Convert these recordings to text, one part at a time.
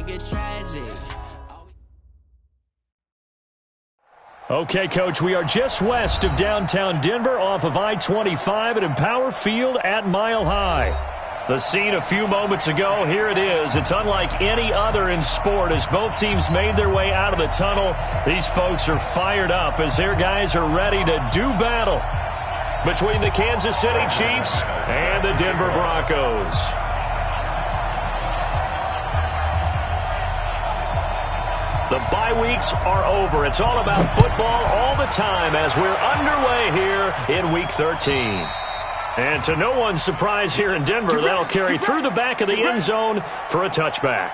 make it tragic. Okay, Coach, we are just west of downtown Denver off of I-25 at Empower Field at Mile High. The scene a few moments ago, here it is. It's unlike any other in sport as both teams made their way out of the tunnel. These folks are fired up as their guys are ready to do battle between the Kansas City Chiefs and the Denver Broncos. The bye weeks are over. It's all about football all the time as we're underway here in Week 13. And to no one's surprise here in Denver, that'll carry through the back of the end zone for a touchback.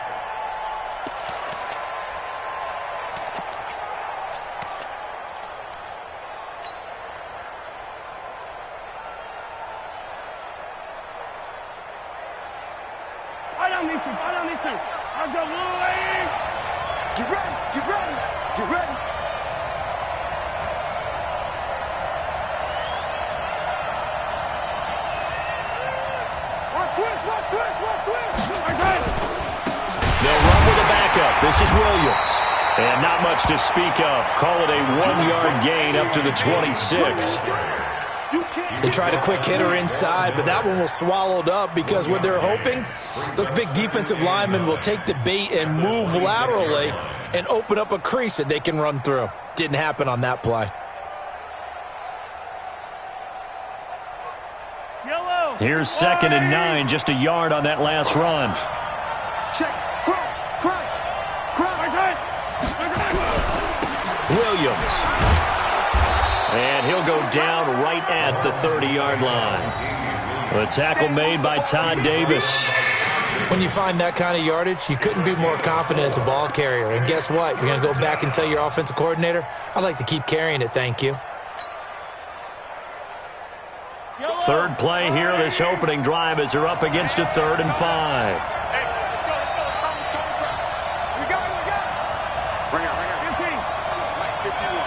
Right on these two. Let's go, Louie! Get ready. Watch twist. They'll run with a backup. This is Williams. And not much to speak of. Call it a 1-yard gain up to the 26. They tried a quick hitter inside, but that one was swallowed up because what they're hoping, those big defensive linemen will take the bait and move laterally and open up a crease that they can run through. Didn't happen on that play. Here's 2nd and 9, just a yard on that last run. Check, crunch. Williams. And he'll go down right at the 30-yard line. The tackle made by Todd Davis. When you find that kind of yardage, you couldn't be more confident as a ball carrier. And guess what? You're going to go back and tell your offensive coordinator, I'd like to keep carrying it, thank you. Third play here, this opening drive as they're up against a 3rd and 5. We got it. Bring it. 15. 51.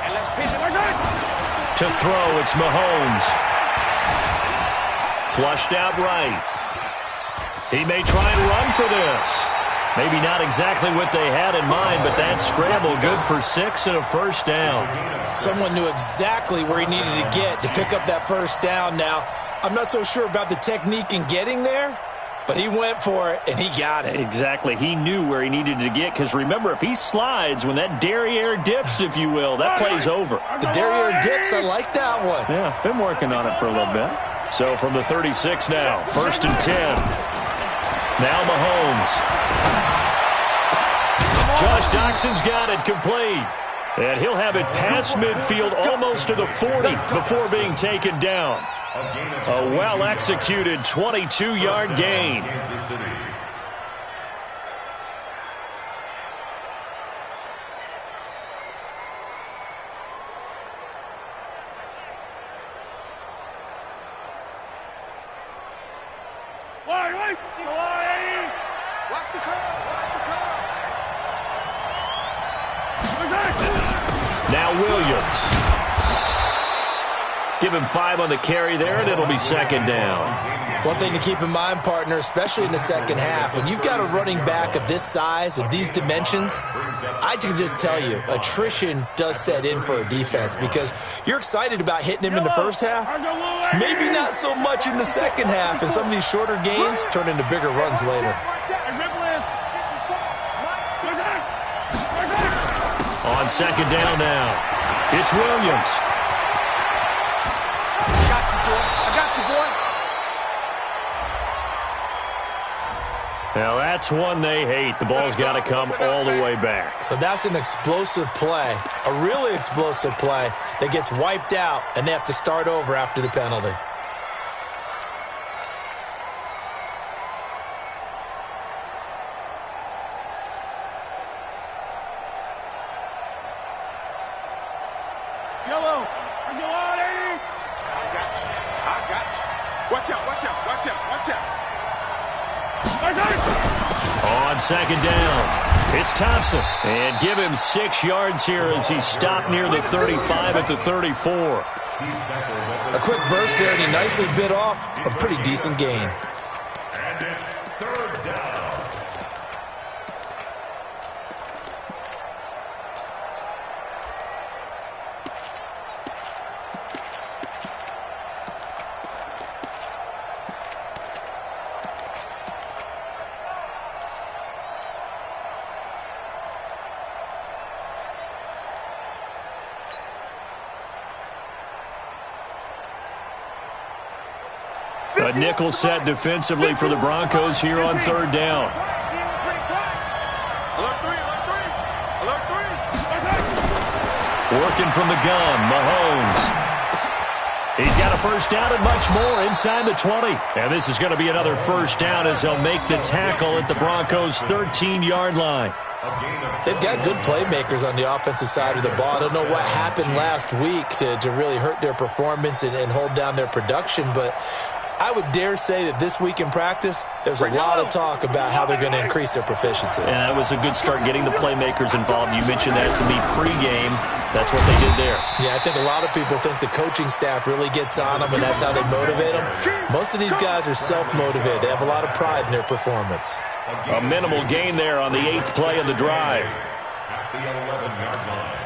And let's pitch it. To throw, it's Mahomes. Flushed out right. He may try and run for this. Maybe not exactly what they had in mind, but that scramble good for 6 and a first down. Someone knew exactly where he needed to get to pick up that first down. Now, I'm not so sure about the technique in getting there, but he went for it, and he got it. Exactly. He knew where he needed to get, because remember, if he slides, when that derriere dips, if you will, that play's over. The derriere dips, I like that one. Yeah, been working on it for a little bit. So from the 36 now, 1st and 10. Now Mahomes. Josh Doxson's got it complete. And he'll have it past midfield almost to the 40 before being taken down. A well-executed 22-yard gain. Watch the curve. Now Williams. Give him 5 on the carry there, and it'll be 2nd down. One thing to keep in mind, partner, especially in the second half, when you've got a running back of this size, of these dimensions, I can just tell you, attrition does set in for a defense because you're excited about hitting him in the first half, maybe not so much in the second half, and some of these shorter gains turn into bigger runs later. On 2nd down now, it's Williams. I got you, boy. Now that's one they hate. The ball's got to come all the way back. So that's an explosive play, a really explosive play that gets wiped out, and they have to start over after the penalty. On 2nd down, it's Thompson. And give him 6 yards here as he's stopped near the 35 at the 34. A quick burst there, and he nicely bit off a pretty decent gain. A nickel set defensively for the Broncos here on third down. Working from the gun, Mahomes. He's got a first down and much more inside the 20. And this is going to be another first down as they'll make the tackle at the Broncos' 13-yard line. They've got good playmakers on the offensive side of the ball. I don't know what happened last week to really hurt their performance and hold down their production, but I would dare say that this week in practice, there's a lot of talk about how they're going to increase their proficiency. Yeah, that was a good start getting the playmakers involved. You mentioned that to me pregame. That's what they did there. Yeah, I think a lot of people think the coaching staff really gets on them, and that's how they motivate them. Most of these guys are self-motivated. They have a lot of pride in their performance. A minimal gain there on the 8th play of the drive. At the 11-yard line.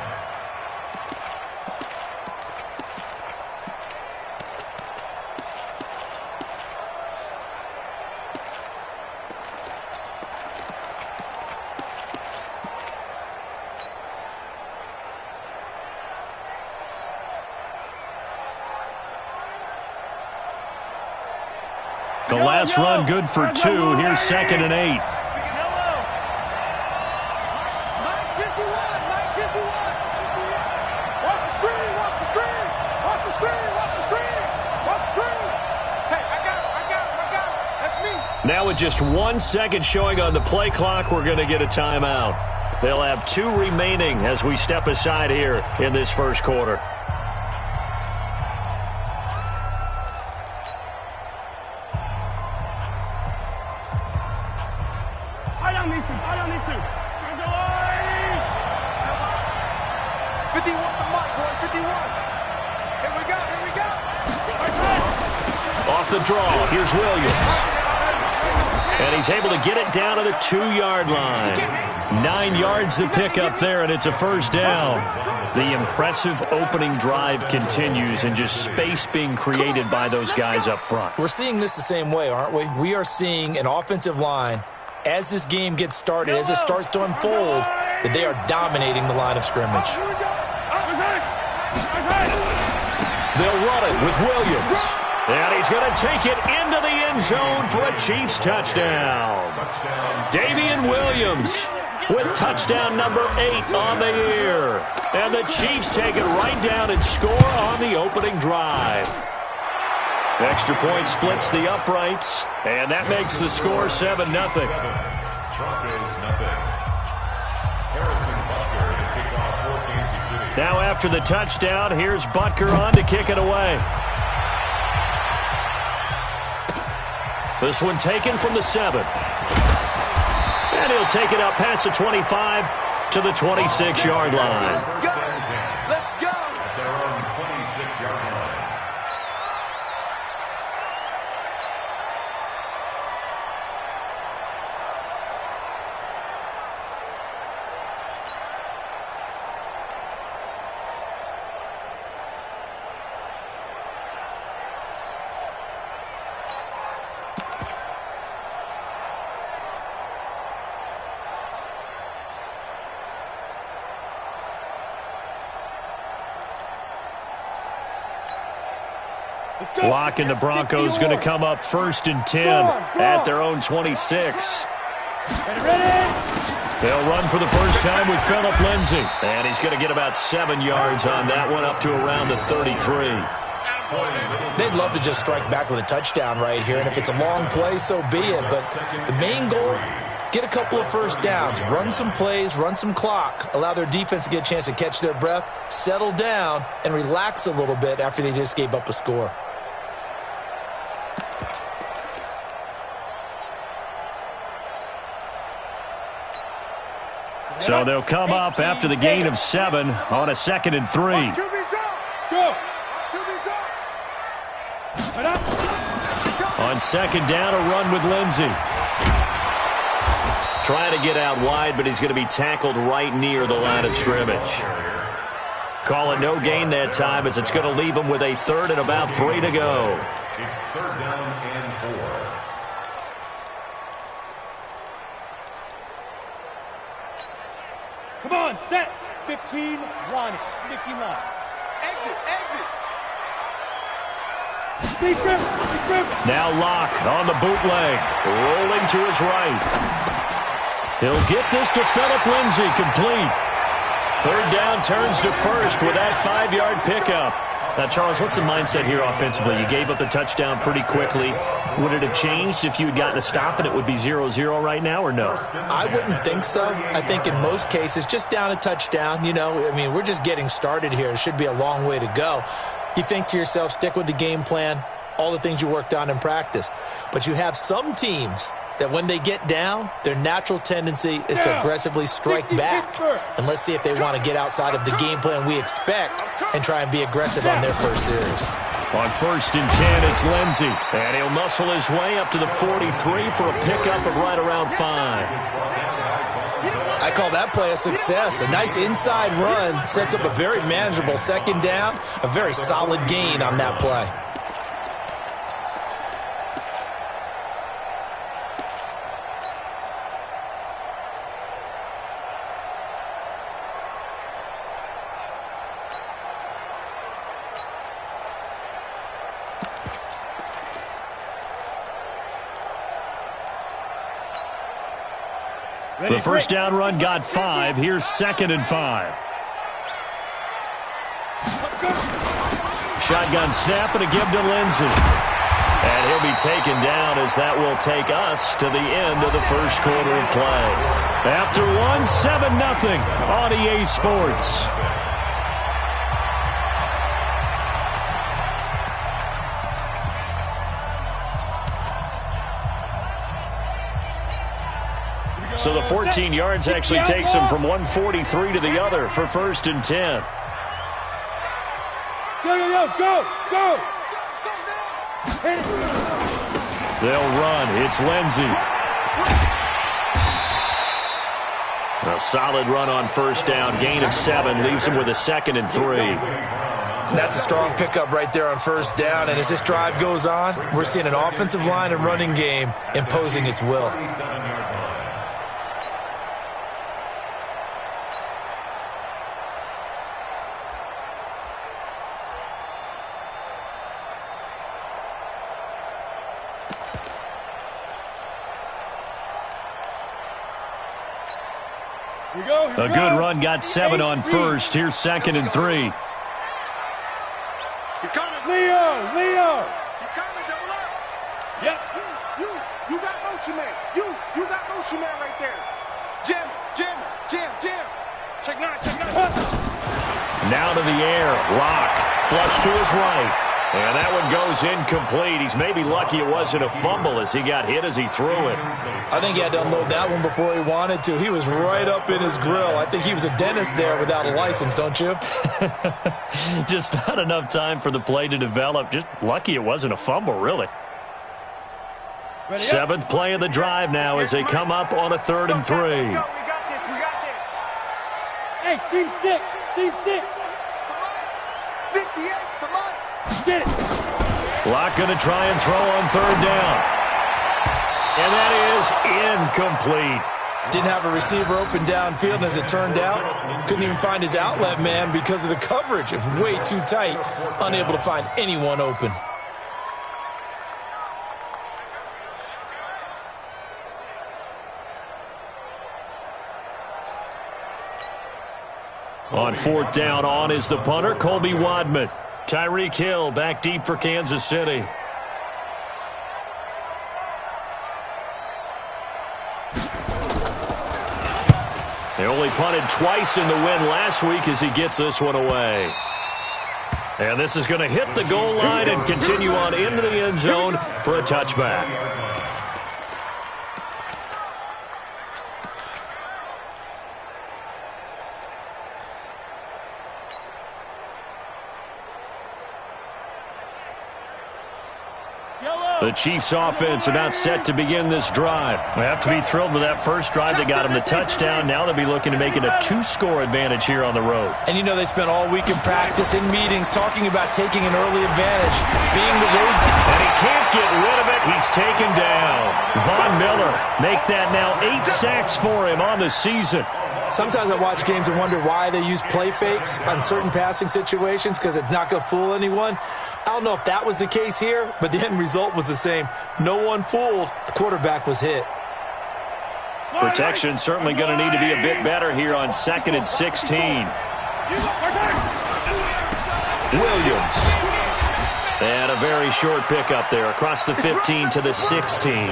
The last run good for 2. Here's 2nd and 8. Now with just 1 second showing on the play clock, we're going to get a timeout. They'll have 2 remaining as we step aside here in this first quarter. Off the draw, here's Williams. And he's able to get it down to the 2-yard line. 9 yards to pick up there, and it's a first down. The impressive opening drive continues, and just space being created by those guys up front. We're seeing this the same way, aren't we? We are seeing an offensive line, as this game gets started, as it starts to unfold, that they are dominating the line of scrimmage. They'll run it with Williams. And he's going to take it into the end zone for a Chiefs touchdown. Damian Williams with touchdown number 8 on the year. And the Chiefs take it right down and score on the opening drive. Extra point splits the uprights, and that makes the score 7-0. Now after the touchdown, here's Butker on to kick it away. This one taken from the 7. And he'll take it up past the 25 to the 26-yard line. Let's go! At their own 26-yard line. Lock and the Broncos going to come up 1st and 10 at their own 26. They'll run for the first time with Phillip Lindsay. And he's going to get about 7 yards on that one, up to around the 33. They'd love to just strike back with a touchdown right here, and if it's a long play, so be it. But the main goal, get a couple of first downs, run some plays, run some clock, allow their defense to get a chance to catch their breath, settle down, and relax a little bit after they just gave up a score. So they'll come up after the gain of 7 on a 2nd and 3. On 2nd down, a run with Lindsay. Trying to get out wide, but he's going to be tackled right near the line of scrimmage. Call it no gain that time, as it's going to leave him with a 3rd and about 3 to go. It's 3rd down and 4. Come on, set. 15, line. 15 line. Exit, exit. Now Locke on the bootleg, rolling to his right. He'll get this to Phillip Lindsay, complete. Third down, turns to first with that 5-yard pickup. Now, Charles, what's the mindset here offensively? You gave up the touchdown pretty quickly. Would it have changed if you had gotten a stop and it would be 0-0 right now, or no? I wouldn't think so. I think in most cases, just down a touchdown, you know, I mean, we're just getting started here. It should be a long way to go. You think to yourself, stick with the game plan, all the things you worked on in practice. But you have some teams that when they get down, their natural tendency is to aggressively strike back. And let's see if they want to get outside of the game plan we expect and try and be aggressive on their first series. On 1st and 10, it's Lindsay. And he'll muscle his way up to the 43 for a pickup of right around 5. I call that play a success. A nice inside run sets up a very manageable second down, a very solid gain on that play. The first down run got 5. Here's 2nd and 5. Shotgun snap and a give to Lindsay. And he'll be taken down as that will take us to the end of the first quarter of play. After 1, 7-0 on EA Sports. So the 14 yards actually takes him from 143 to the other for 1st and 10. Go! They'll run. It's Lindsay. A solid run on 1st down. Gain of 7 leaves him with a 2nd and 3. That's a strong pickup right there on 1st down. And as this drive goes on, we're seeing an offensive line and running game imposing its will. A good run got 7 on 1st. Here's 2nd and 3. He's coming. Leo. He's coming, double up. Yep. You got motion man. You got motion man right there. Jam. Check 9. Now to the air. Locke. Flush to his right. And that one goes incomplete. He's maybe lucky it wasn't a fumble as he got hit as he threw it. I think he had to unload that one before he wanted to. He was right up in his grill. I think he was a dentist there without a license, don't you? Just not enough time for the play to develop. Just lucky it wasn't a fumble, really. 7th play of the drive now as they come up on a 3rd and 3. We got this. Hey, team 6. 58, come on. Get it. Locke going to try and throw on 3rd down. And that is incomplete. Didn't have a receiver open downfield, and as it turned out, couldn't even find his outlet man because of the coverage. It was way too tight, unable to find anyone open. On 4th down, on is the punter, Colby Wadman. Tyreek Hill back deep for Kansas City. They only punted twice in the win last week as he gets this one away. And this is going to hit the goal line and continue on into the end zone for a touchback. The Chiefs offense about set to begin this drive. They have to be thrilled with that first drive that got them the touchdown. Now they'll be looking to make it a 2-score advantage here on the road. And you know they spent all week in practice, in meetings, talking about taking an early advantage, being the road team. And he can't get rid of it. He's taken down. Von Miller make that now 8 sacks for him on the season. Sometimes I watch games and wonder why they use play fakes on certain passing situations because it's not going to fool anyone. I don't know if that was the case here, but the end result was the same. No one fooled. The quarterback was hit. Protection certainly going to need to be a bit better here on 2nd and 16. Williams. And a very short pickup there across the 15 to the 16.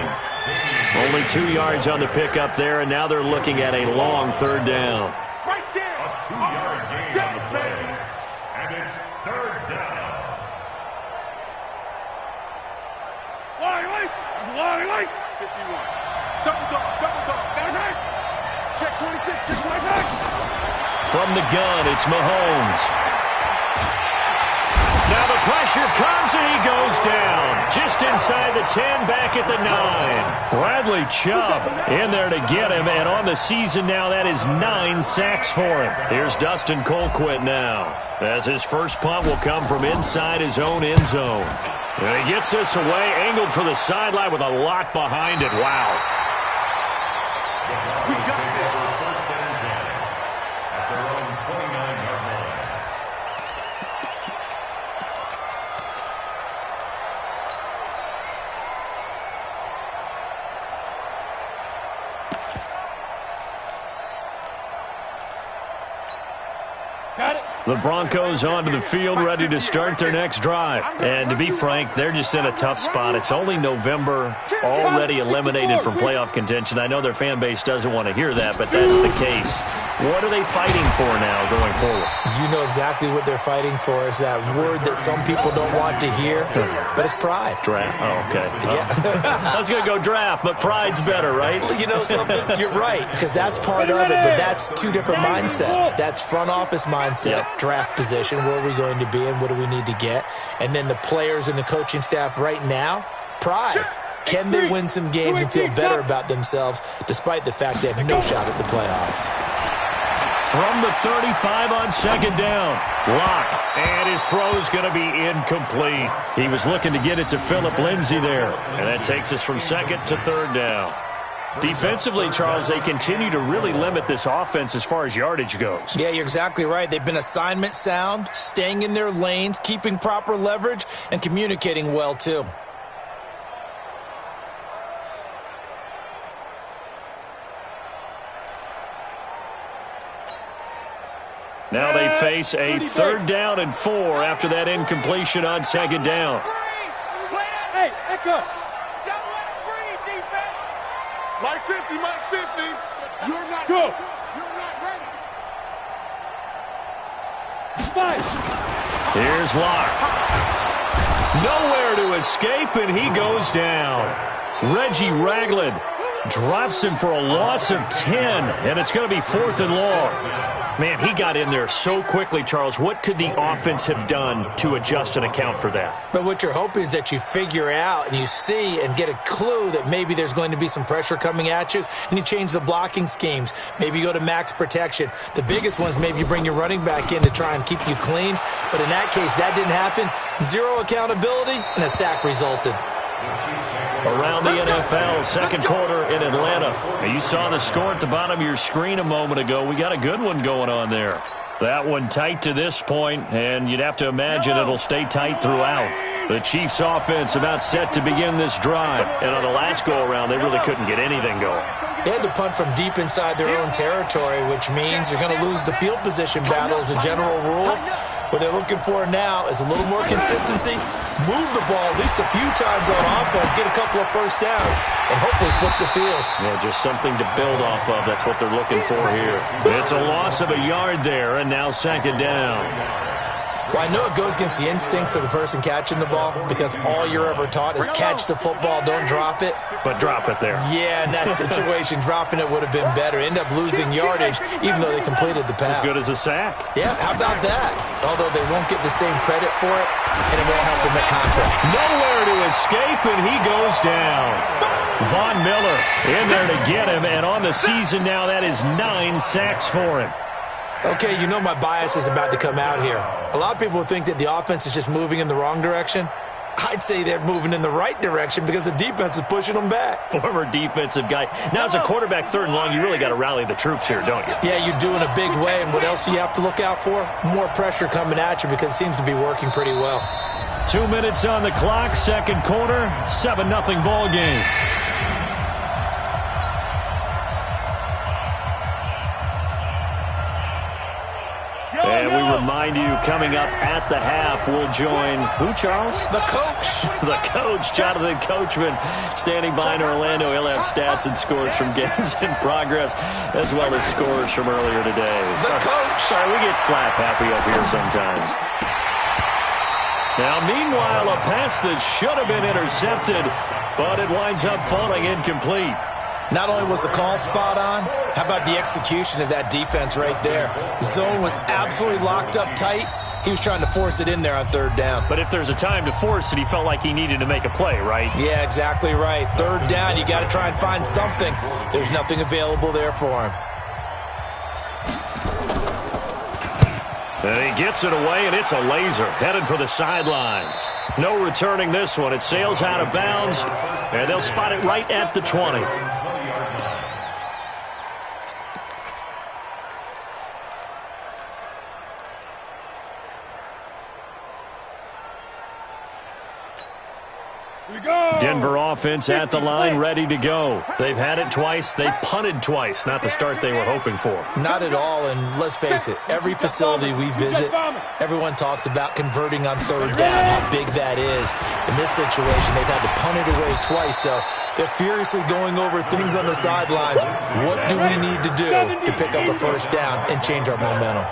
Only 2 yards on the pickup there, and now they're looking at a long 3rd down. Right there. A 2-yard gain on the play. And it's 3rd down. Wait. 51. Double dog. Check 26, check 26. From the gun, it's Mahomes. Now the pressure comes and he goes down. Just inside the 10, back at the 9. Bradley Chubb in there to get him, and on the season now, that is 9 sacks for him. Here's Dustin Colquitt now, as his first punt will come from inside his own end zone. And he gets this away, angled for the sideline with a lot behind it. Wow. We got this. First and 10 at their own 29-yard line. Got it. The Broncos onto the field, ready to start their next drive. And to be frank, they're just in a tough spot. It's only November, already eliminated from playoff contention. I know their fan base doesn't want to hear that, but that's the case. What are they fighting for now going forward? You know exactly what they're fighting for. Is that word that some people don't want to hear, but it's pride. Draft. Oh, okay. Yeah. I was going to go draft, but pride's better, right? You know something? You're right, because that's part of it, but that's two different mindsets. That's front office mindset, draft position, where are we going to be and what do we need to get? And then the players and the coaching staff right now, pride. Can they win some games and feel better about themselves despite the fact they have no shot at the playoffs? From the 35 on 2nd down. Lock. And his throw is going to be incomplete. He was looking to get it to Phillip Lindsay there. And that takes us from 2nd to 3rd down. Defensively, Charles, they continue to really limit this offense as far as yardage goes. Yeah, you're exactly right. They've been assignment sound, staying in their lanes, keeping proper leverage, and communicating well, too. Now they face a 3rd down and 4 after that incompletion on 2nd down. Hey, Echo. Don't let it breathe, defense. Mike 50. You're not ready. You're not ready. Fight. Here's Locke. Nowhere to escape, and he goes down. Reggie Ragland drops him for a loss of 10, and it's going to be 4th and long. Man, he got in there so quickly, Charles. What could the offense have done to adjust and account for that? But what you're hoping is that you figure out and you see and get a clue that maybe there's going to be some pressure coming at you, and you change the blocking schemes. Maybe you go to max protection. The biggest one is maybe you bring your running back in to try and keep you clean. But in that case, that didn't happen. Zero accountability, and a sack resulted. Around the NFL, 2nd quarter in Atlanta. Now, you saw the score at the bottom of your screen a moment ago. We got a good one going on there. That one tight to this point, and you'd have to imagine it'll stay tight throughout. The Chiefs' offense about set to begin this drive. And on the last go-around, they really couldn't get anything going. They had to punt from deep inside their own territory, which means you're going to lose the field position battle as a general rule. What they're looking for now is a little more consistency, move the ball at least a few times on offense, get a couple of first downs, and hopefully flip the field. Yeah, just something to build off of. That's what they're looking for here. It's a loss of a yard there, and now 2nd down. Well, I know it goes against the instincts of the person catching the ball because all you're ever taught is catch the football, don't drop it. But drop it there. Yeah, in that situation, dropping it would have been better. End up losing yardage even though they completed the pass. As good as a sack. Yeah, how about that? Although they won't get the same credit for it, and it won't help them at contract. Nowhere to escape, and he goes down. Von Miller in there to get him, and on the season now, that is 9 sacks for him. Okay, you know my bias is about to come out here. A lot of people think that the offense is just moving in the wrong direction. I'd say they're moving in the right direction because the defense is pushing them back. Former defensive guy. Now, as a quarterback 3rd and long, you really got to rally the troops here, don't you? Yeah, you do in a big way, and what else do you have to look out for? More pressure coming at you because it seems to be working pretty well. 2 minutes on the clock, second quarter, 7-0 ball game. And we remind you, coming up at the half, we'll join who, Charles? The coach. The coach, Jonathan Coachman, standing by in Orlando. He'll have stats and scores from games in progress, as well as scores from earlier today. The coach. Sorry, we get slap happy up here sometimes. Now, meanwhile, a pass that should have been intercepted, but it winds up falling incomplete. Not only was the call spot on, how about the execution of that defense right there? Zone was absolutely locked up tight. He was trying to force it in there on third down. But if there's a time to force it, he felt like he needed to make a play, right? Yeah, exactly right. Third down, you got to try and find something. There's nothing available there for him. And he gets it away, and it's a laser headed for the sidelines. No returning this one. It sails out of bounds, and they'll spot it right at the 20. Denver offense at the line, ready to go. They've had it twice. They've punted twice. Not the start they were hoping for. Not at all, and let's face it, every facility we visit, everyone talks about converting on third down, how big that is. In this situation, they've had to punt it away twice, so they're furiously going over things on the sidelines. What do we need to do to pick up a first down and change our momentum?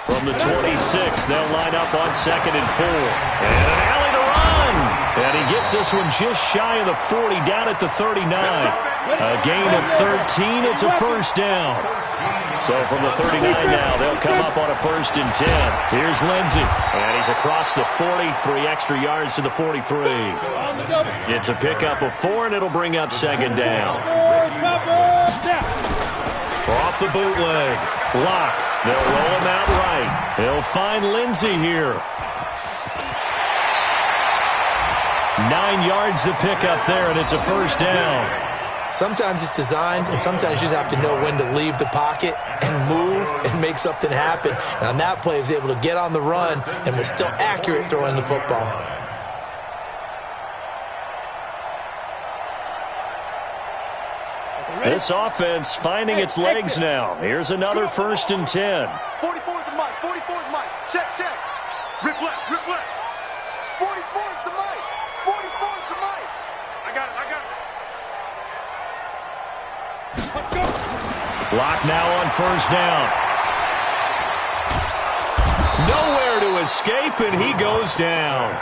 From the 26, they'll line up on 2nd and 4. And an alley to run. And he gets this one just shy of the 40, down at the 39. A gain of 13. It's a first down. So from the 39 now, they'll come up on a 1st and 10. Here's Lindsey. And he's across the 40, 3 extra yards to the 43. It's a pickup of 4, and it'll bring up 2nd down. Off the bootleg. Block. They'll roll him out right. They'll find Lindsey here. 9 yards to pick up there, and it's a first down. Sometimes it's designed, and sometimes you just have to know when to leave the pocket and move and make something happen. And on that play, he was able to get on the run and was still accurate throwing the football. This offense finding its legs now. Here's another 1st and 10. 44 is the mic. 44 is the mic. Check, check. Rip left, rip left. 44 is the mic. 44 is the mic. I got it, I got it. Let's go. Block now on 1st down. Nowhere to escape, and he goes down.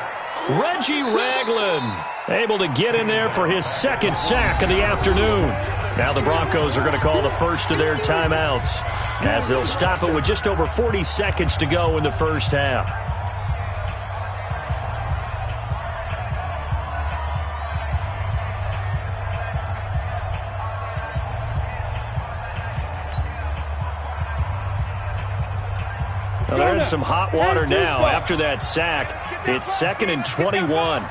Reggie Ragland able to get in there for his 2nd sack of the afternoon. Now the Broncos are going to call the first of their timeouts as they'll stop it with just over 40 seconds to go in the first half. Well, they're in some hot water now after that sack. It's 2nd and 21.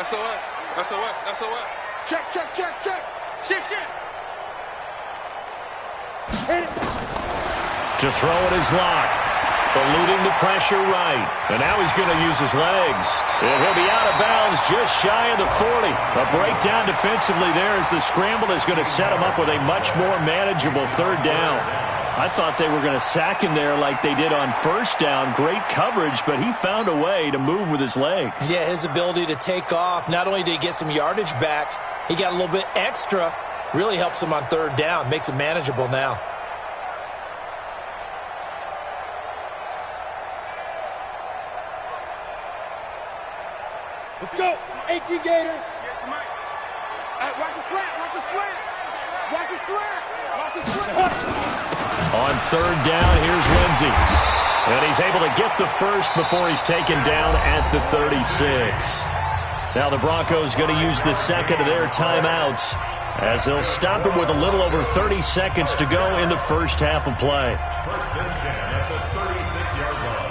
SOS. Check, check, check, check. Shit. To throw it is Locke. Eluding the pressure right. And now he's going to use his legs. And he'll be out of bounds just shy of the 40. A breakdown defensively there as the scramble is going to set him up with a much more manageable 3rd down. I thought they were going to sack him there like they did on 1st down. Great coverage, but he found a way to move with his legs. Yeah, his ability to take off, not only did he get some yardage back, he got a little bit extra. Really helps him on 3rd down, makes it manageable now. Let's go. 18 Gator. Watch the slant. Watch the slant. Watch the slant. Watch the slant. On 3rd down, here's Lindsey. And he's able to get the first before he's taken down at the 36. Now the Broncos going to use the 2nd of their timeouts as they'll stop it with a little over 30 seconds to go in the first half of play. 1st and 10 at the 36-yard line.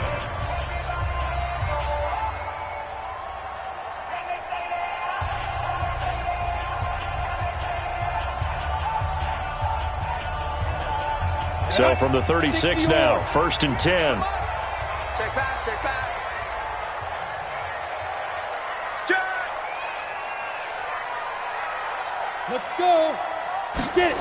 So from the 36 now, 1st and 10. Check back, check back. Let's go. Get it.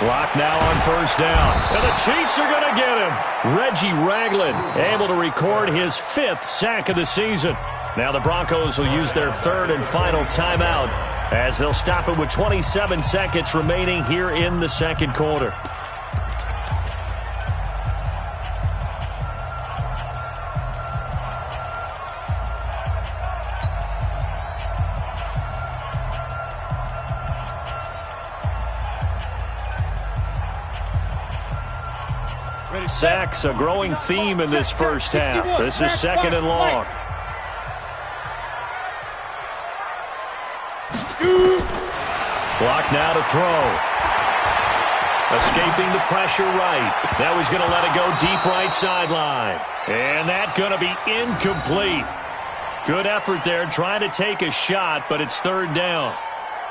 Clock now on 1st down. And the Chiefs are going to get him. Reggie Ragland able to record his 5th sack of the season. Now the Broncos will use their 3rd and final timeout as they'll stop it with 27 seconds remaining here in the 2nd quarter. Sacks, a growing theme in this first half. This is 2nd and long. Clock now to throw. Escaping the pressure right. That was going to let it go deep right sideline. And that going to be incomplete. Good effort there trying to take a shot, but it's 3rd down.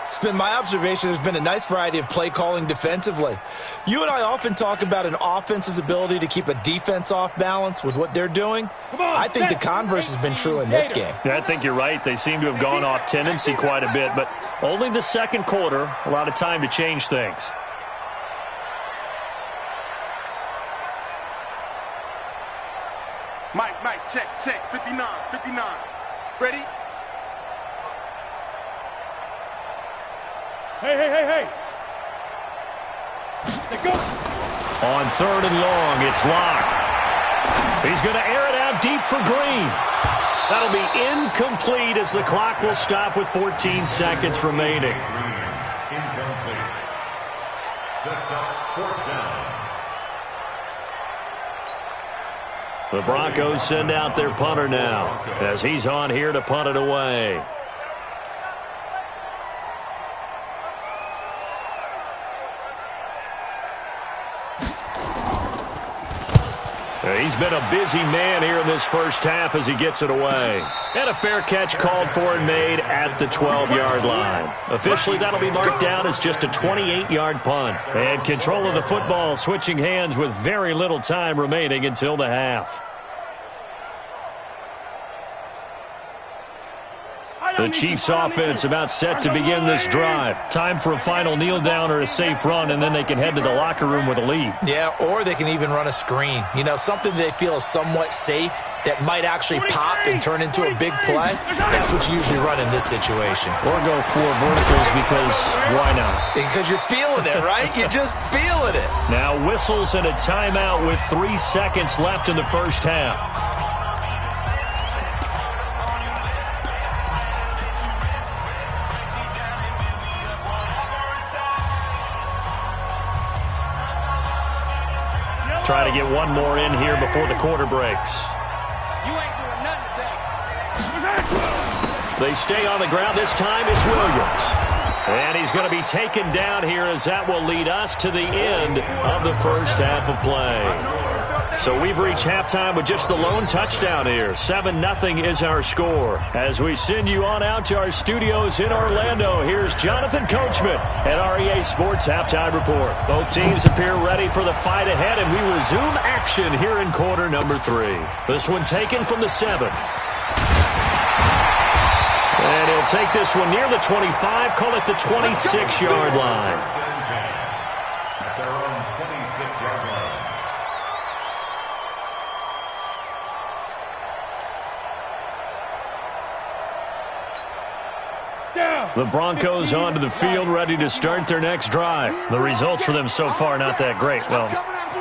It's been my observation there's been a nice variety of play calling defensively. You and I often talk about an offense's ability to keep a defense off balance with what they're doing. I think the converse has been true in this game. I think you're right. They seem to have gone off tendency quite a bit, but only the 2nd quarter, a lot of time to change things. Mike, check, 59. Ready? Hey. Let's go. On 3rd and long, it's locked. He's going to air it out deep for Green. That'll be incomplete as the clock will stop with 14 seconds remaining. Incomplete. Sets up 4th down. The Broncos send out their punter now as he's on here to punt it away. He's been a busy man here in this first half as he gets it away. And a fair catch called for and made at the 12-yard line. Officially, that'll be marked down as just a 28-yard punt. And control of the football switching hands with very little time remaining until the half. The Chiefs offense about set to begin this drive. Time for a final kneel down or a safe run, and then they can head to the locker room with a lead. Yeah, or they can even run a screen. You know, something they feel is somewhat safe that might actually pop and turn into a big play. That's what you usually run in this situation. Or go 4 verticals because why not? Because you're feeling it, right? You're just feeling it. Now whistles and a timeout with 3 seconds left in the first half. Try to get one more in here before the quarter breaks. You ain't doing nothing today. They stay on the ground. This time it's Williams. And he's going to be taken down here as that will lead us to the end of the first half of play. So we've reached halftime with just the lone touchdown here. 7-0 is our score. As we send you on out to our studios in Orlando, here's Jonathan Coachman at REA Sports Halftime Report. Both teams appear ready for the fight ahead, and we resume action here in quarter number 3. This one taken from the 7. And he'll take this one near the 25, call it the 26-yard line. At their own 26-yard line. The Broncos onto the field, ready to start their next drive. The results for them so far not that great. Well,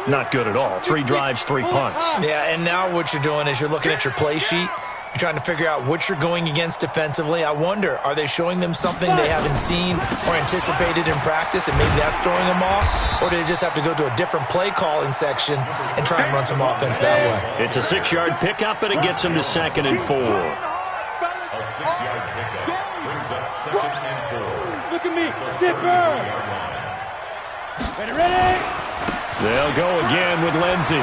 not good at all. 3 drives, 3 punts. Yeah, and now what you're doing is you're looking at your play sheet. You're trying to figure out what you're going against defensively. I wonder, are they showing them something they haven't seen or anticipated in practice, and maybe that's throwing them off? Or do they just have to go to a different play calling section and try and run some offense that way? It's a 6-yard pickup, and it gets them to 2nd and 4. A 6-yard pickup brings up 2nd and 4. Look at me. Zipper. Ready? They'll go again with Lindsey.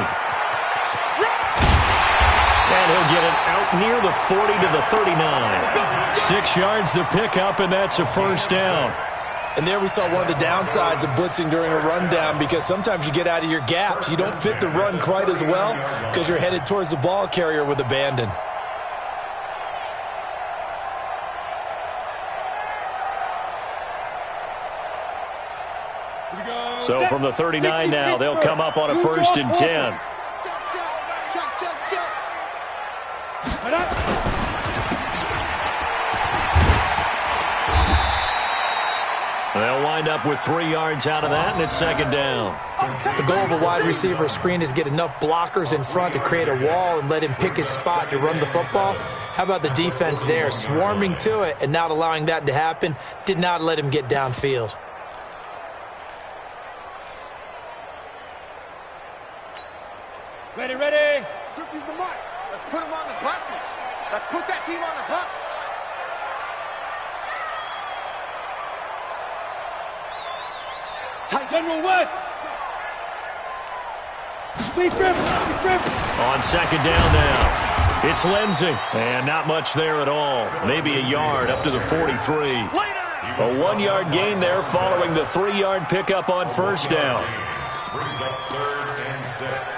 And he'll get it out near the 40 to the 39. 6 yards the pickup, and that's a first down. And there we saw one of the downsides of blitzing during a rundown, because sometimes you get out of your gaps. You don't fit the run quite as well because you're headed towards the ball carrier with abandon. So from the 39 now, they'll come up on a 1st and 10. They'll wind up with 3 yards out of that, and it's 2nd down. The goal of a wide receiver screen is get enough blockers in front to create a wall and let him pick his spot to run the football. How about the defense there, swarming to it and not allowing that to happen? Did not let him get downfield. Ready, ready. 50's the mark. Let's put him on the buses. Let's put that team on the bus. Tight General West. Please grip. On 2nd down now, it's Lindsey. And not much there at all. Maybe a yard up to the 43. A 1-yard gain there following the 3-yard pickup on 1st down. Brings up 3rd and 6.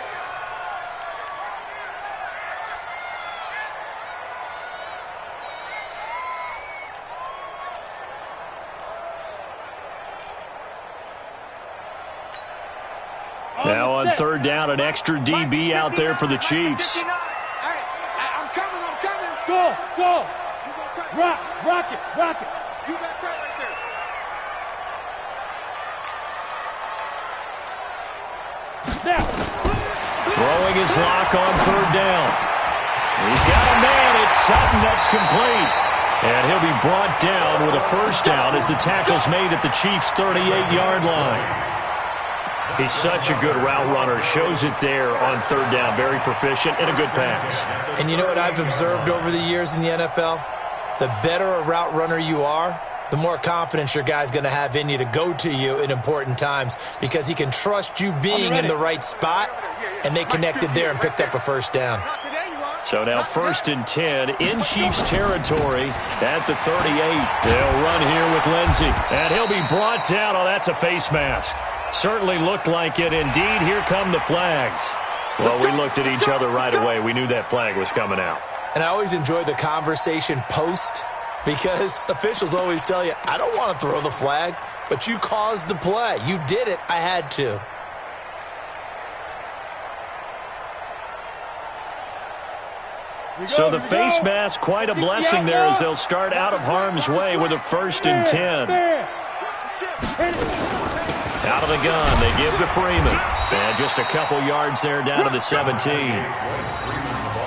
Now on 3rd down, an extra DB out there for the Chiefs. Hey, I'm coming. Go. Rock it. You got that right there. Now. Throwing his lock on 3rd down. He's got a man. It's Sutton. That's complete. And he'll be brought down with a 1st down as the tackle's made at the Chiefs' 38-yard line. He's such a good route runner. Shows it there on 3rd down. Very proficient and a good pass. And you know what I've observed over the years in the NFL? The better a route runner you are, the more confidence your guy's going to have in you to go to you in important times, because he can trust you being in the right spot, and they connected there and picked up a 1st down. So now 1st and 10 in Chiefs territory at the 38. They'll run here with Lindsey, and he'll be brought down. Oh, that's a face mask. Certainly looked like it. Indeed, here come the flags. Well, we looked at each other right away. We knew that flag was coming out. And I always enjoy the conversation post, because officials always tell you, I don't want to throw the flag, but you caused the play. You did it. I had to. So the face mask, quite a blessing there as they'll start out of harm's way with a 1st and 10. Out of the gun, they give to Freeman. And just a couple yards there down to the 17.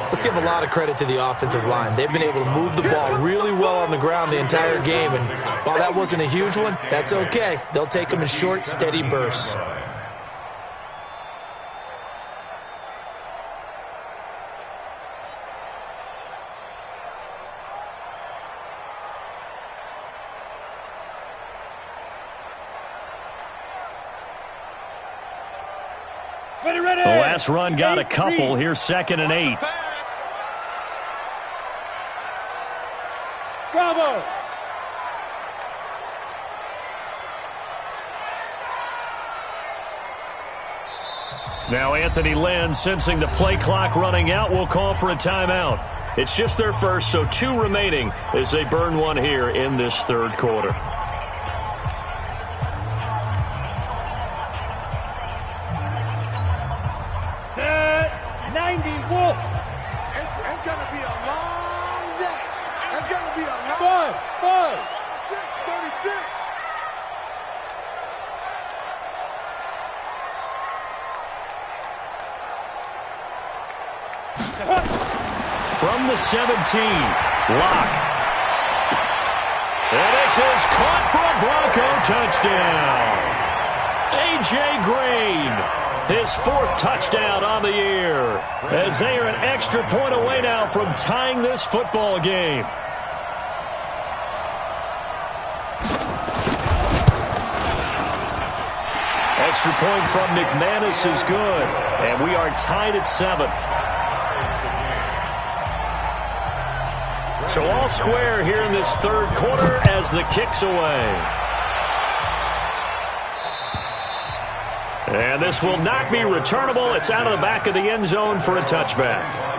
Let's give a lot of credit to the offensive line. They've been able to move the ball really well on the ground the entire game. And while that wasn't a huge one, that's okay. They'll take them in short, steady bursts. The last run got a couple. Here's 2nd and 8. Bravo. Now Anthony Lynn, sensing the play clock running out, will call for a timeout. It's just their first, so 2 remaining as they burn one here in this 3rd quarter. Set 90 Wolf. It's going to be a long day. It's going to be a long 5. 36. From the 17, Locke. And this is caught for a Bronco touchdown. A.J. Green, his 4th touchdown on the year, as they are an extra point away now from tying this football game. Extra point from McManus is good, and we are tied at 7. So all square here in this 3rd quarter as the kick's away. And this will not be returnable. It's out of the back of the end zone for a touchback.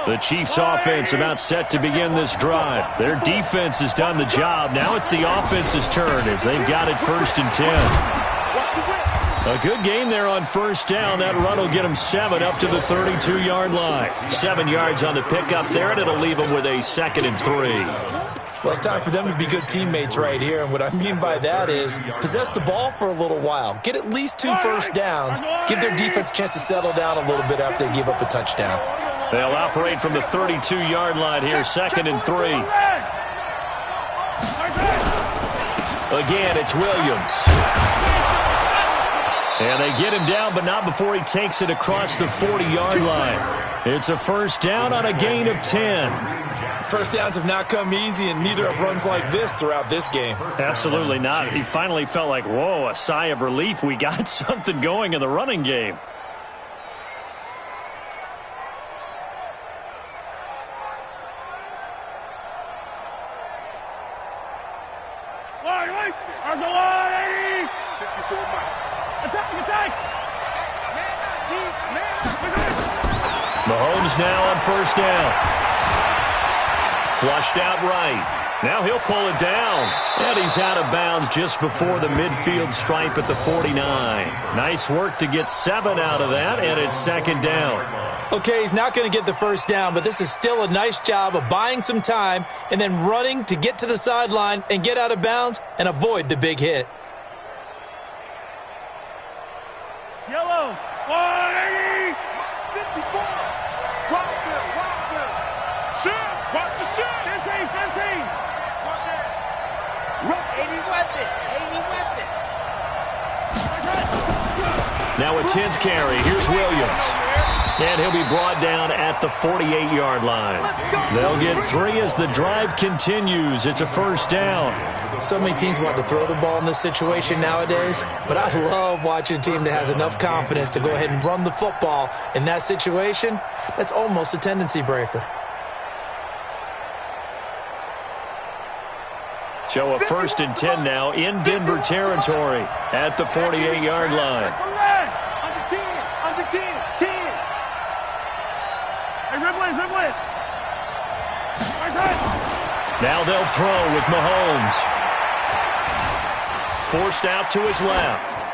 The Chiefs' offense about set to begin this drive. Their defense has done the job. Now it's the offense's turn as they've got it 1st and 10. A good gain there on 1st down. That run will get them 7 up to the 32-yard line. 7 yards on the pickup there, and it'll leave them with a 2nd and 3. Well, it's time for them to be good teammates right here, and what I mean by that is possess the ball for a little while. Get at least 2 first downs. Give their defense a chance to settle down a little bit after they give up a touchdown. They'll operate from the 32-yard line here, 2nd and 3. Again, it's Williams. And they get him down, but not before he takes it across the 40-yard line. It's a 1st down on a gain of 10. First downs have not come easy, and neither have runs like this throughout this game. Absolutely not. He finally felt like, whoa, a sigh of relief. We got something going in the running game. Mahomes now on 1st down. Flushed out right. Now he'll pull it down. And he's out of bounds just before the midfield stripe at the 49. Nice work to get 7 out of that, and it's 2nd down. Okay, he's not going to get the 1st down, but this is still a nice job of buying some time and then running to get to the sideline and get out of bounds and avoid the big hit. Yellow, 180, 54, Rockville, shoot, watch the shoot, 15, Rock, 80 weapon. Now a 10th carry, here's Williams. And he'll be brought down at the 48-yard line. They'll get 3 as the drive continues. It's a 1st down. So many teams want to throw the ball in this situation nowadays, but I love watching a team that has enough confidence to go ahead and run the football in that situation. That's almost a tendency breaker. So a 1st and 10 now in Denver territory at the 48-yard line. Under 10. Hey, Ridley. Now they'll throw with Mahomes. Forced out to his left.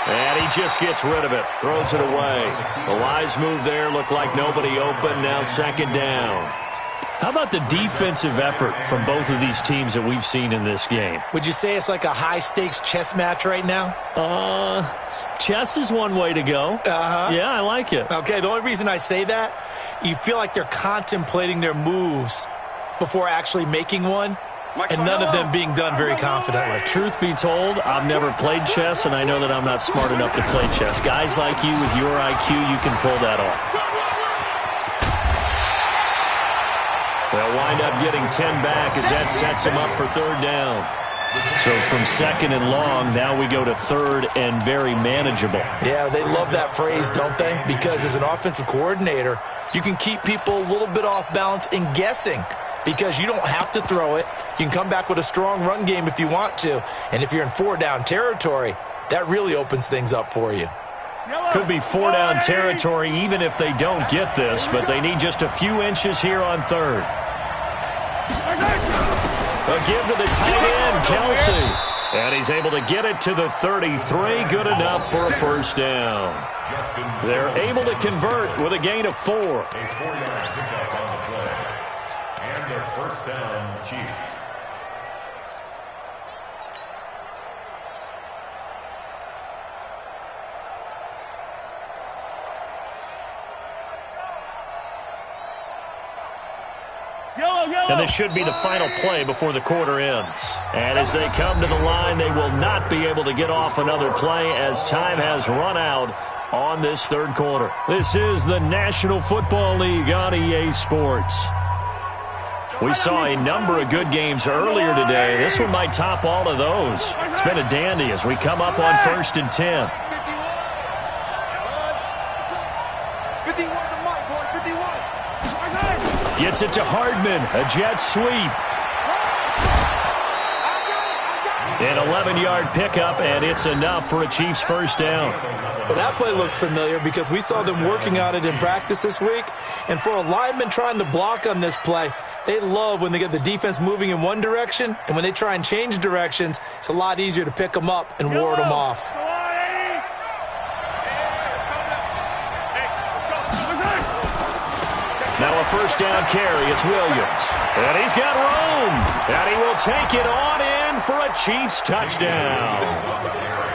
And he just gets rid of it. Throws it away. The wise move there. Looked like nobody open. Now 2nd down. How about the defensive effort from both of these teams that we've seen in this game? Would you say it's like a high-stakes chess match right now? Chess is one way to go. Yeah, I like it. Okay, the only reason I say that, you feel like they're contemplating their moves before actually making one, and none of them being done very confidently. Truth be told, I've never played chess, and I know that I'm not smart enough to play chess. Guys like you with your IQ, you can pull that off. They'll wind up getting 10 back as that sets them up for 3rd down. So from 2nd and long, now we go to 3rd and very manageable. Yeah, they love that phrase, don't they? Because as an offensive coordinator, you can keep people a little bit off balance and guessing because you don't have to throw it. You can come back with a strong run game if you want to. And if you're in 4-down territory, that really opens things up for you. Could be 4-down territory even if they don't get this, but they need just a few inches here on 3rd. A give to the tight end, Kelsey. And he's able to get it to the 33. Good enough for a 1st down. They're able to convert with a gain of 4. A 4-yard pickup on the play. And their 1st down, Chiefs. And this should be the final play before the quarter ends. And as they come to the line, they will not be able to get off another play as time has run out on this 3rd quarter. This is the National Football League on EA Sports. We saw a number of good games earlier today. This one might top all of those. It's been a dandy as we come up on 1st and 10. 51 to Mike, boy, 51. Gets it to Hardman. A jet sweep. An 11-yard pickup, and it's enough for a Chiefs first down. Well, that play looks familiar because we saw them working on it in practice this week. And for a lineman trying to block on this play, they love when they get the defense moving in one direction, and when they try and change directions, it's a lot easier to pick them up and ward them off. Now a first down carry. It's Williams. And he's got room. And he will take it on in for a Chiefs touchdown.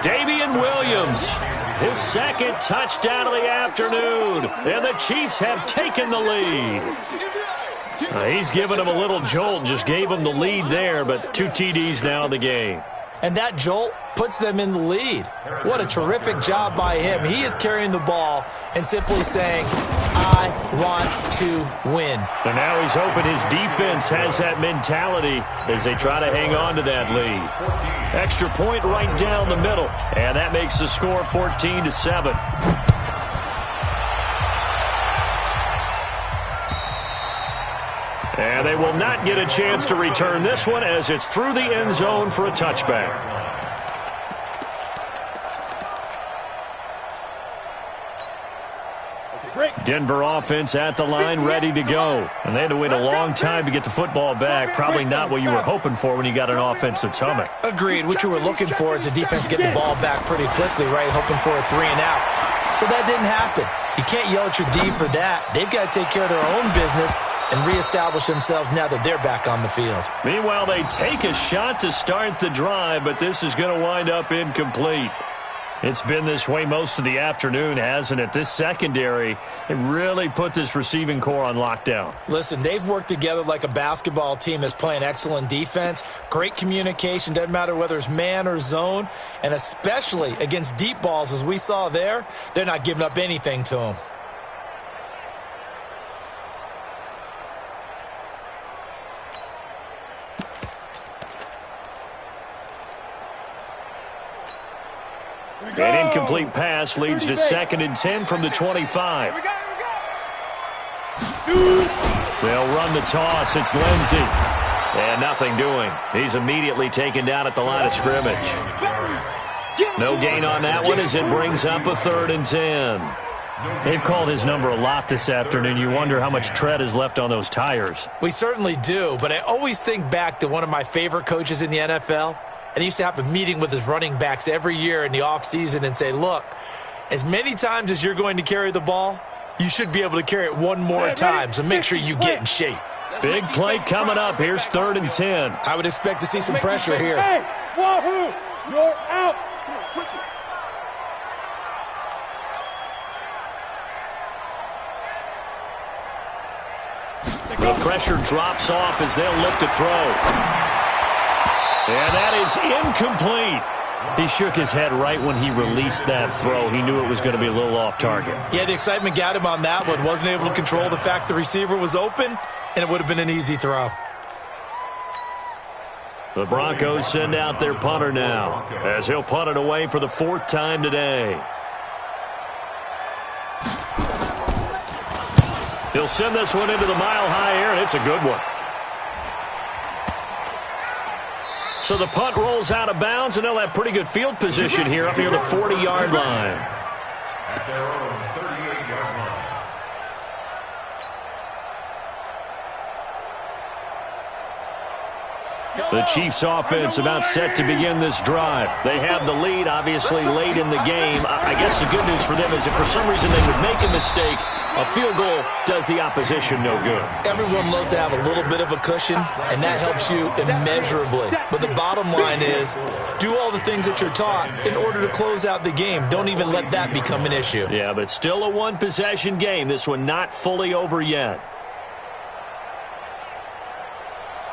Damian Williams, his second touchdown of the afternoon. And the Chiefs have taken the lead. He's given him a little jolt, just gave him the lead there, but 2 TDs now in the game. And that jolt puts them in the lead. What a terrific job by him. He is carrying the ball and simply saying, I want to win. And now he's hoping his defense has that mentality as they try to hang on to that lead. Extra point right down the middle, and that makes the score 14-7. And they will not get a chance to return this one as it's through the end zone for a touchback. Denver offense at the line, ready to go. And they had to wait a long time to get the football back. Probably not what you were hoping for when you got an offense that's humming. Agreed. What you were looking for is the defense getting the ball back pretty quickly, right? Hoping for a 3 and out. So that didn't happen. You can't yell at your D for that. They've got to take care of their own business and reestablish themselves now that they're back on the field. Meanwhile, they take a shot to start the drive, but this is going to wind up incomplete. It's been this way most of the afternoon, hasn't it? This secondary, it really put this receiving core on lockdown. Listen, they've worked together like a basketball team that's playing excellent defense. Great communication, doesn't matter whether it's man or zone. And especially against deep balls, as we saw there, they're not giving up anything to them. An incomplete pass leads to 2nd and 10 from the 25. They'll run the toss. It's Lindsey. And nothing doing. He's immediately taken down at the line of scrimmage. No gain on that one as it brings up a 3rd and 10. They've called his number a lot this afternoon. You wonder how much tread is left on those tires. We certainly do, but I always think back to one of my favorite coaches in the NFL. And he used to have a meeting with his running backs every year in the offseason and say, look, as many times as you're going to carry the ball, you should be able to carry it one more time, so make sure you get in shape. Big play coming up. Here's 3rd and 10. I would expect to see some pressure here. Hey, Wahoo! You're out! Come on, switch it. The pressure drops off as they'll look to throw. And that is incomplete. He shook his head right when he released that throw. He knew it was going to be a little off target. Yeah, the excitement got him on that one. Wasn't able to control the fact the receiver was open, and it would have been an easy throw. The Broncos send out their punter now as he'll punt it away for the 4th time today. He'll send this one into the mile-high air, and it's a good one. So the punt rolls out of bounds, and they'll have pretty good field position here up near the 40-yard line. At their own 38-yard line. The Chiefs offense about set to begin this drive. They have the lead, obviously, late in the game. I guess the good news for them is if for some reason they would make a mistake, a field goal does the opposition no good. Everyone loves to have a little bit of a cushion, and that helps you immeasurably. But the bottom line is, do all the things that you're taught in order to close out the game. Don't even let that become an issue. Yeah, but still a one-possession game. This one not fully over yet.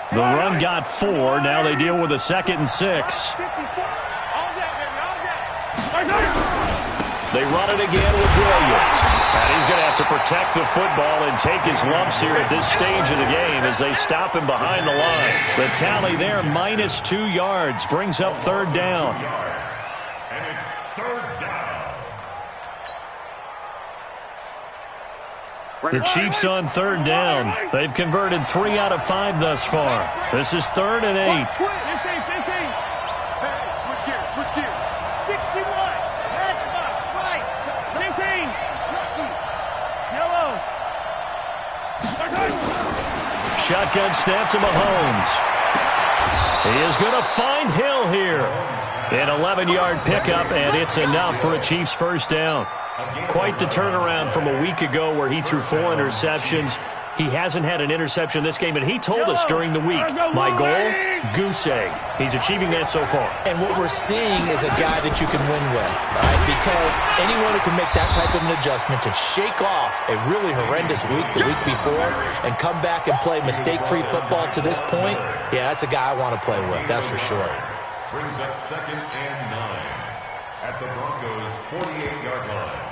The run got 4. Now they deal with a 2nd and 6. They run it again with Williams. And he's going to have to protect the football and take his lumps here at this stage of the game as they stop him behind the line. The tally there, -2 yards, brings up 3rd down. And it's 3rd down. The Chiefs on third down. They've converted 3 out of 5 thus far. This is 3rd and 8. 15. Hey, switch gears. 61. Matchbox, right. 15. Yellow. Shotgun snap to Mahomes. He is going to find Hill here. An 11-yard pickup, and it's enough for a Chiefs first down. Quite the turnaround from a week ago where he threw 4 interceptions. He hasn't had an interception this game, and he told us during the week, my goal, goose egg. He's achieving that so far. And what we're seeing is a guy that you can win with, right? Because anyone who can make that type of an adjustment to shake off a really horrendous week the week before and come back and play mistake-free football to this point, yeah, that's a guy I want to play with, that's for sure. Brings up 2nd and 9 at the Broncos' 48-yard line.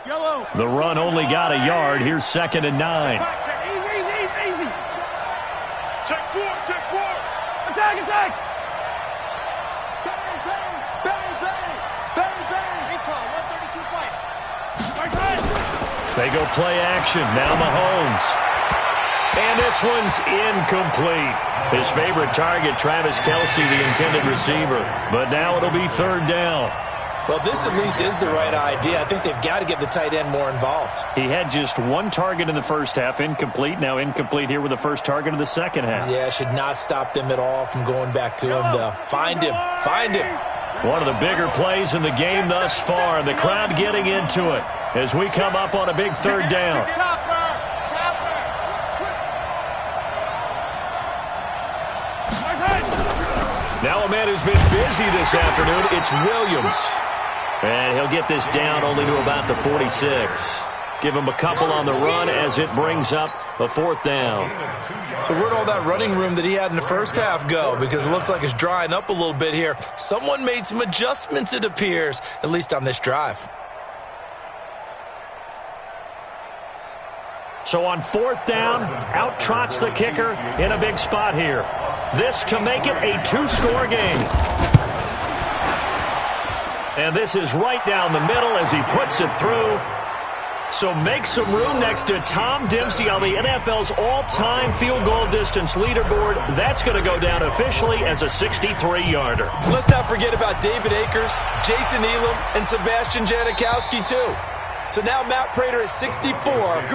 Yellow. The run only got a yard. Here's 2nd and 9. Easy. Check 4. Attack. Bang. 132 fight. They go play action. Now Mahomes. And this one's incomplete. His favorite target, Travis Kelce, the intended receiver. But now it'll be 3rd down. Well, this at least is the right idea. I think they've got to get the tight end more involved. He had just 1 target in the first half, incomplete. Now incomplete here with the first target of the second half. Yeah, should not stop them at all from going back to him. Find him. One of the bigger plays in the game thus far. The crowd getting into it as we come up on a big 3rd down. Now a man who's been busy this afternoon, it's Williams. And he'll get this down only to about the 46. Give him a couple on the run as it brings up a 4th down. So where'd all that running room that he had in the first half go? Because it looks like it's drying up a little bit here. Someone made some adjustments, it appears, at least on this drive. So on 4th down, out trots the kicker in a big spot here. This to make it a 2-score game. And this is right down the middle as he puts it through. So make some room next to Tom Dempsey on the NFL's all-time field goal distance leaderboard. That's going to go down officially as a 63-yarder. Let's not forget about David Akers, Jason Elam, and Sebastian Janikowski, too. So now Matt Prater at 64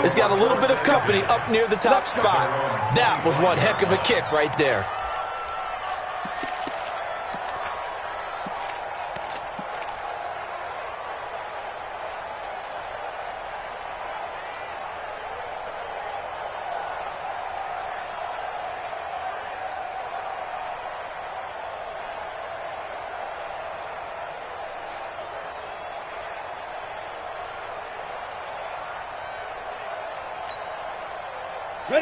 has got a little bit of company up near the top spot. That was one heck of a kick right there.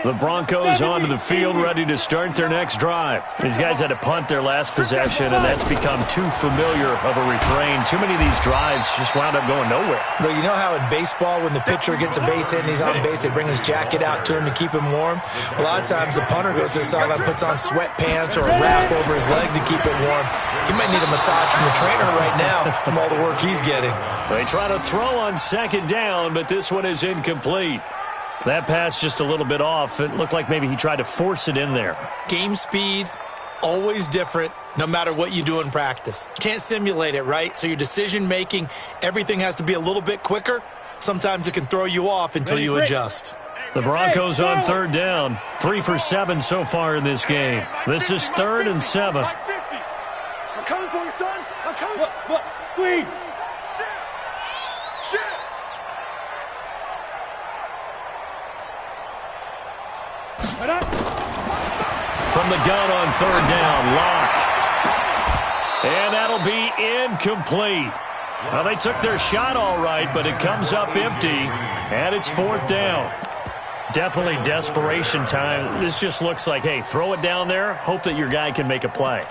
The Broncos onto the field, ready to start their next drive. These guys had to punt their last possession, and that's become too familiar of a refrain. Too many of these drives just wound up going nowhere. Well, you know how in baseball, when the pitcher gets a base hit and he's on base, they bring his jacket out to him to keep him warm? A lot of times the punter goes to the sideline, puts on sweatpants or a wrap over his leg to keep it warm. He might need a massage from the trainer right now from all the work he's getting. They try to throw on 2nd down, but this one is incomplete. That pass just a little bit off. It looked like maybe he tried to force it in there. Game speed, always different, no matter what you do in practice. Can't simulate it, right? So your decision-making, everything has to be a little bit quicker. Sometimes it can throw you off until you adjust. The Broncos on 3rd down. 3 for 7 so far in this game. This is 3rd and 7. I'm coming for you, son. I'm coming. Squeeze. Shit. From the gun on 3rd down, Locke. And that'll be incomplete. Well, they took their shot all right, but it comes up empty, and it's 4th down. Definitely desperation time. This just looks like, hey, throw it down there, hope that your guy can make a play.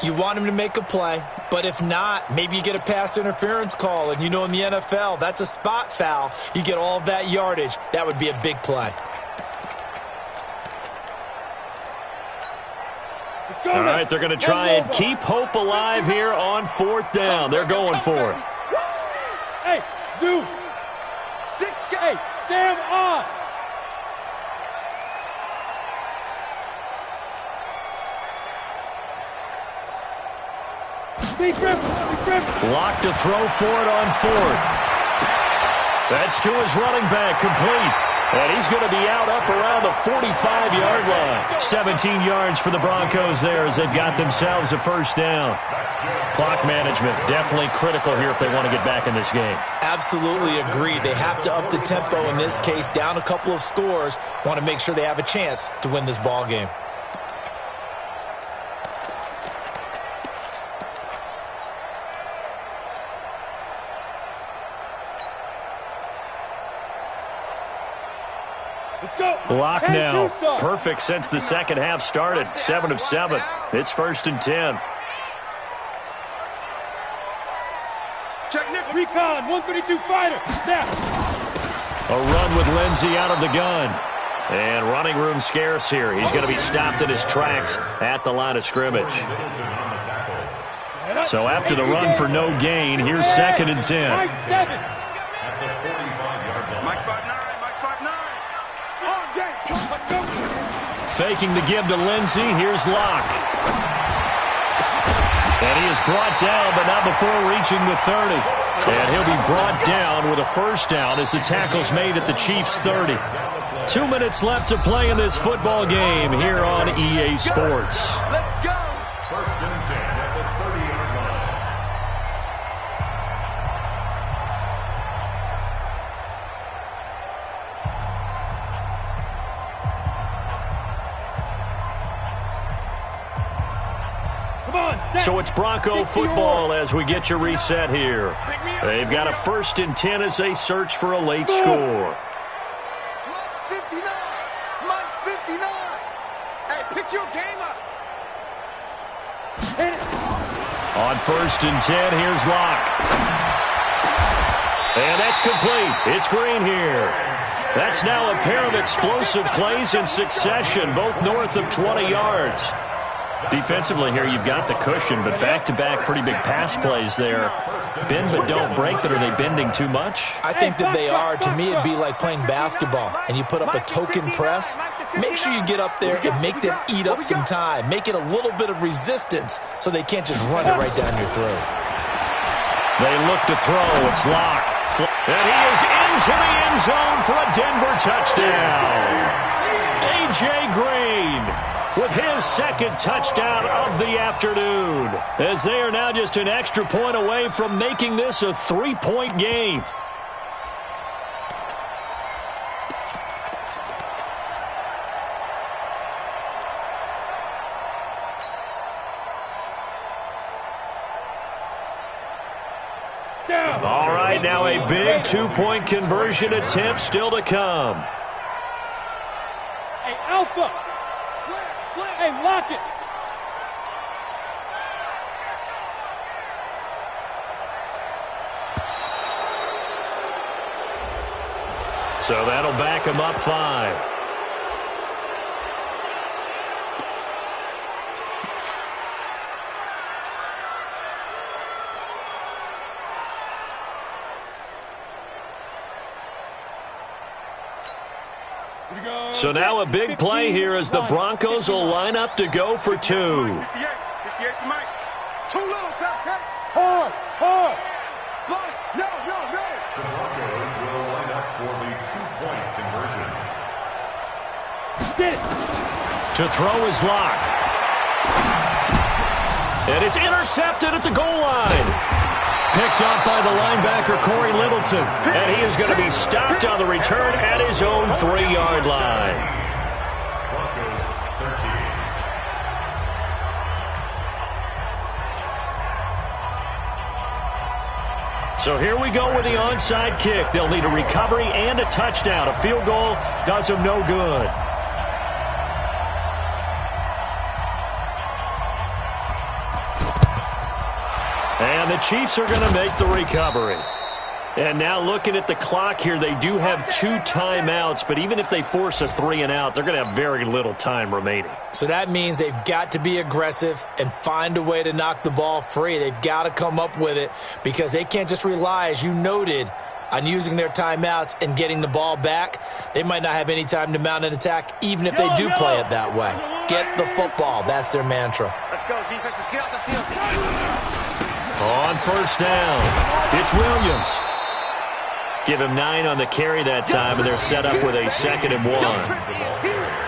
You want him to make a play. But if not, maybe you get a pass interference call. And you know in the NFL, that's a spot foul. You get all of that yardage. That would be a big play. All right, they're going to try and keep hope alive here on 4th down. They're going for it. Hey, Zoo. Hey, Sam on. Lock to throw for it on 4th. That's to his running back, complete. And he's going to be out up around the 45-yard line. 17 yards for the Broncos there as they've got themselves a 1st down. Clock management definitely critical here if they want to get back in this game. Absolutely agree. They have to up the tempo in this case, down a couple of scores. Want to make sure they have a chance to win this ball game. Lock now. Perfect since the second half started. 7 of 7. It's 1st and 10. Check Nick. Recon, 132 fighter. Snap. A run with Lindsey out of the gun. And running room scarce here. He's going to be stopped in his tracks at the line of scrimmage. So after the run for no gain, here's 2nd and 10. Mike 7. Faking the give to Lindsey. Here's Locke. And he is brought down, but not before reaching the 30. And he'll be brought down with a 1st down as the tackle's made at the Chiefs' 30. 2 minutes left to play in this football game here on EA Sports. Let's go. 1st and 10 at the 30-yard line. So it's Bronco football as we get you reset here. They've got a 1st and 10 as they search for a late score. Mike's 59. Mike's 59. Hey, pick your game up. On 1st and 10, here's Locke. And that's complete. It's Green here. That's now a pair of explosive plays in succession, both north of 20 yards. Defensively here, you've got the cushion, but back-to-back pretty big pass plays there. Bend but don't break, but are they bending too much? I think that they are. To me, it'd be like playing basketball, and you put up a token press. Make sure you get up there and make them eat up some time. Make it a little bit of resistance so they can't just run it right down your throat. They look to throw. It's Locke. And he is into the end zone for a Denver touchdown. A.J. Green with his 2nd touchdown of the afternoon, as they are now just an extra point away from making this a 3-point game. All right, now a big 2-point conversion attempt still to come. Hey, Alpha. Hey, lock it. So that'll back him up 5. So now a big play here as the Broncos will line up to go for 2. 58 to Mike. Too little, hard. No. The Broncos will line up for the 2-point conversion. Get it. To throw is Locke. And it's intercepted at the goal line. Picked up by the linebacker, Corey Littleton. And he is going to be stopped on the return at his own 3-yard line. Broncos 13. So here we go with the onside kick. They'll need a recovery and a touchdown. A field goal does them no good. And the Chiefs are going to make the recovery. And now looking at the clock here, they do have 2 timeouts, but even if they force a 3-and-out, they're going to have very little time remaining. So that means they've got to be aggressive and find a way to knock the ball free. They've got to come up with it because they can't just rely, as you noted, on using their timeouts and getting the ball back. They might not have any time to mount an attack, even if they do play it that way. Get the football. That's their mantra. Let's go, defense. Let's get out the field. On first down, it's Williams. Give him 9 on the carry that time, and they're set up with a 2nd and 1.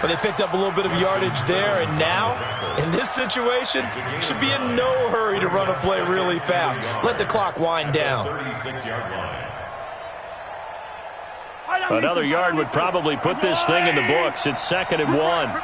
But they picked up a little bit of yardage there, and now, in this situation, should be in no hurry to run a play really fast. Let the clock wind down. 36-yard line. Another yard would probably put this thing in the books. It's 2nd and 1.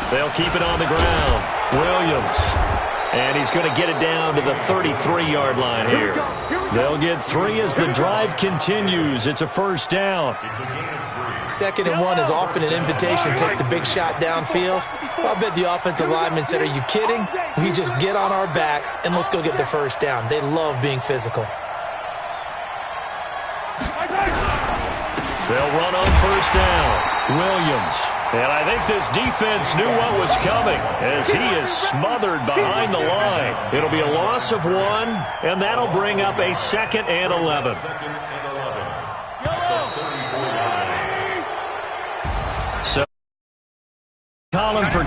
They'll keep it on the ground. Williams. And he's going to get it down to the 33-yard line here. They'll get 3 as the drive continues. It's a first down. 2nd and 1 is often an invitation to take the big shot downfield. I bet the offensive linemen said, are you kidding? We just get on our backs and let's go get the first down. They love being physical. They'll run on first down. Williams. And I think this defense knew what was coming as he is smothered behind the line. It'll be a loss of 1, and that'll bring up a 2nd and 11. So, Colin for